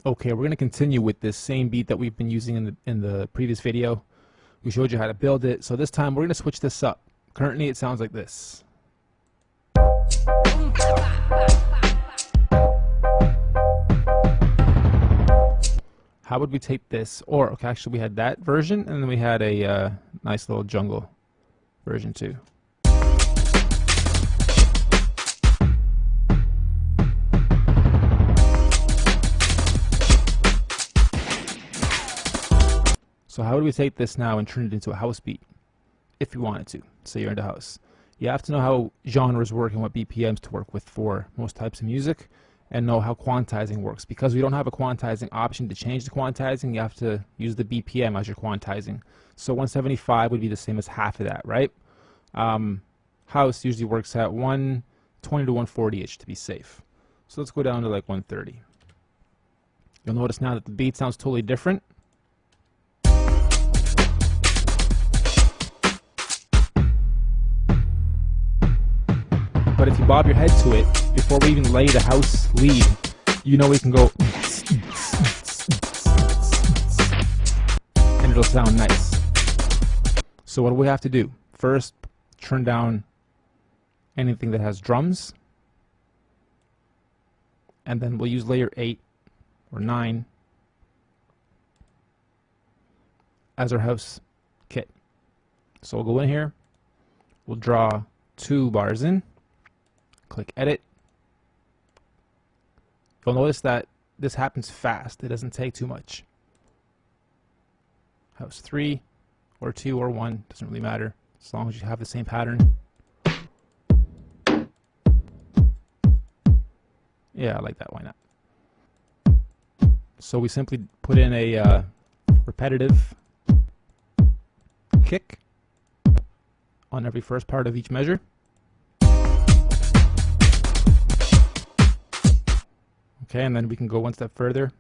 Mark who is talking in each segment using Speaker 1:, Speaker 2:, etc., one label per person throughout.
Speaker 1: Okay, we're going to continue with this same beat that we've been using in the previous video. We showed you how to build it, so this time we're going to switch this up. Currently it sounds like this. How would we take this? Or, okay, actually we had that version, and then we had a nice little jungle version too. So how would we take this now and turn it into a house beat? If you wanted to, say you're into house. You have to know how genres work and what BPMs to work with for most types of music, and know how quantizing works. Because we don't have a quantizing option to change the quantizing, you have to use the BPM as your quantizing. So 175 would be the same as half of that, right? House usually works at 120 to 140-ish to be safe. So let's go down to like 130. You'll notice now that the beat sounds totally different. But if you bob your head to it, before we even lay the house lead, you know we can go and it'll sound nice. So what do we have to do? First, turn down anything that has drums, and then we'll use layer 8 or 9 as our house kit. So we'll go in here, we'll draw 2 bars in, click edit. You'll notice that this happens fast. It doesn't take too much. House 3 or 2 or 1, doesn't really matter as long as you have the same pattern. Yeah, I like that. Why not? So we simply put in a repetitive kick on every first part of each measure. Okay, and then we can go one step further.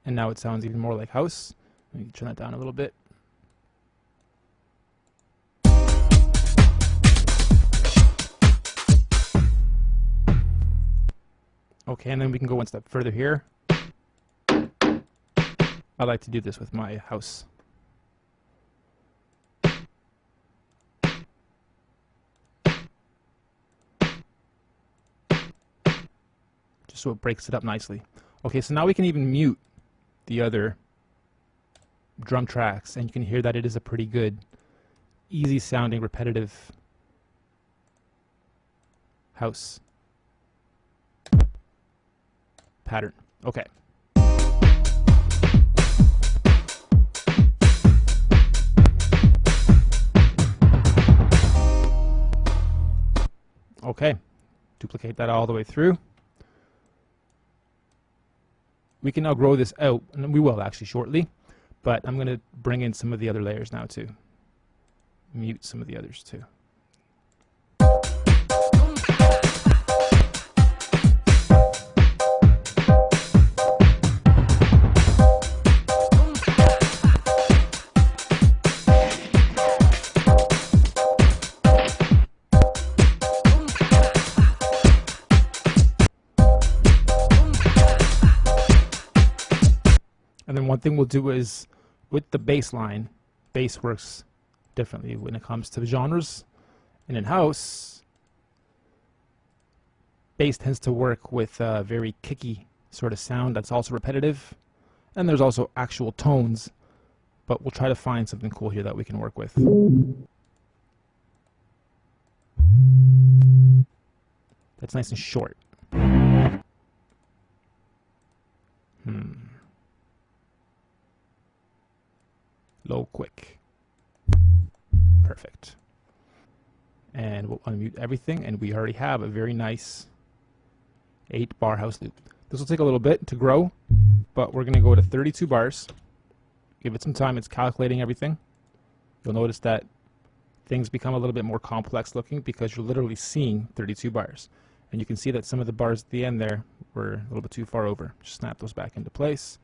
Speaker 1: And now it sounds even more like house. Let me turn that down a little bit. Okay, and then we can go one step further here. I like to do this with my house. Just so it breaks it up nicely. Okay, so now we can even mute the other drum tracks, and you can hear that it is a pretty good, easy sounding, repetitive house pattern. Okay. Okay, duplicate that all the way through. We can now grow this out, and we will actually shortly, but I'm going to bring in some of the other layers now too. Mute some of the others too. And then one thing we'll do is, with the bass line, bass works differently when it comes to genres. And in house, bass tends to work with a very kicky sort of sound that's also repetitive. And there's also actual tones, but we'll try to find something cool here that we can work with. That's nice and short. Low, quick. Perfect. And we'll unmute everything, and we already have a very nice 8-bar house loop. This will take a little bit to grow, but we're going to go to 32 bars. Give it some time. It's calculating everything. You'll notice that things become a little bit more complex looking because you're literally seeing 32 bars. And you can see that some of the bars at the end there were a little bit too far over. Just snap those back into place.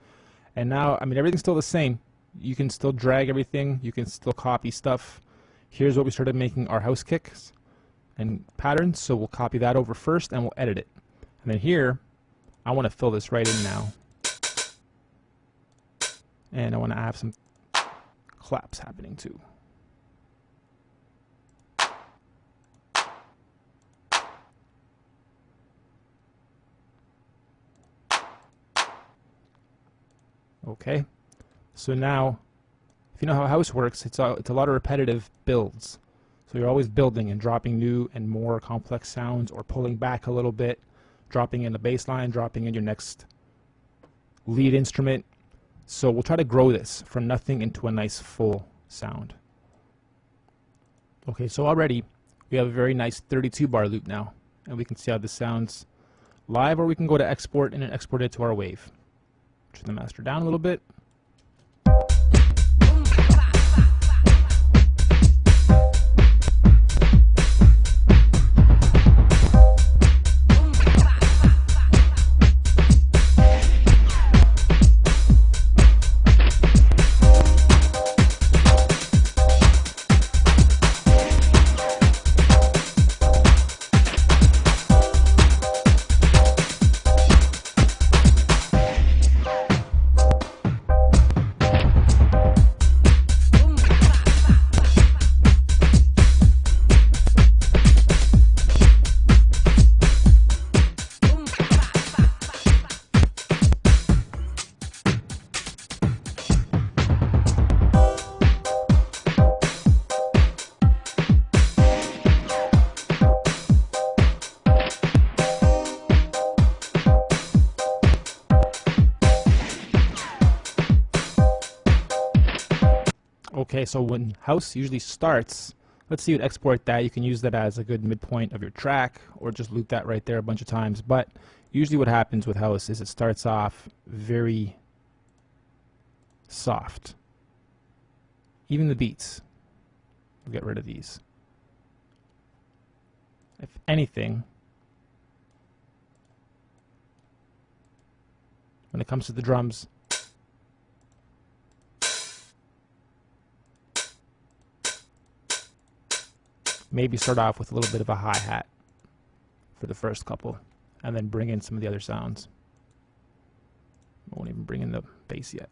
Speaker 1: And now, I mean, everything's still the same. You can still drag everything. You can still copy stuff. Here's what we started making our house kicks and patterns. So we'll copy that over first and we'll edit it. And then here, I want to fill this right in now. And I want to have some claps happening too. Okay, so now, if you know how house works, it's a lot of repetitive builds. So you're always building and dropping new and more complex sounds, or pulling back a little bit, dropping in the bass line, dropping in your next lead instrument. So we'll try to grow this from nothing into a nice full sound. Okay, so already we have a very nice 32 bar loop now, and we can see how this sounds live, or we can go to export and then export it to our wave. Turn the master down a little bit. Okay, so when house usually starts, let's see, you export that. You can use that as a good midpoint of your track, or just loop that right there a bunch of times. But usually what happens with house is it starts off very soft. Even the beats, we'll get rid of these. If anything, when it comes to the drums, maybe start off with a little bit of a hi-hat for the first couple, and then bring in some of the other sounds. I won't even bring in the bass yet.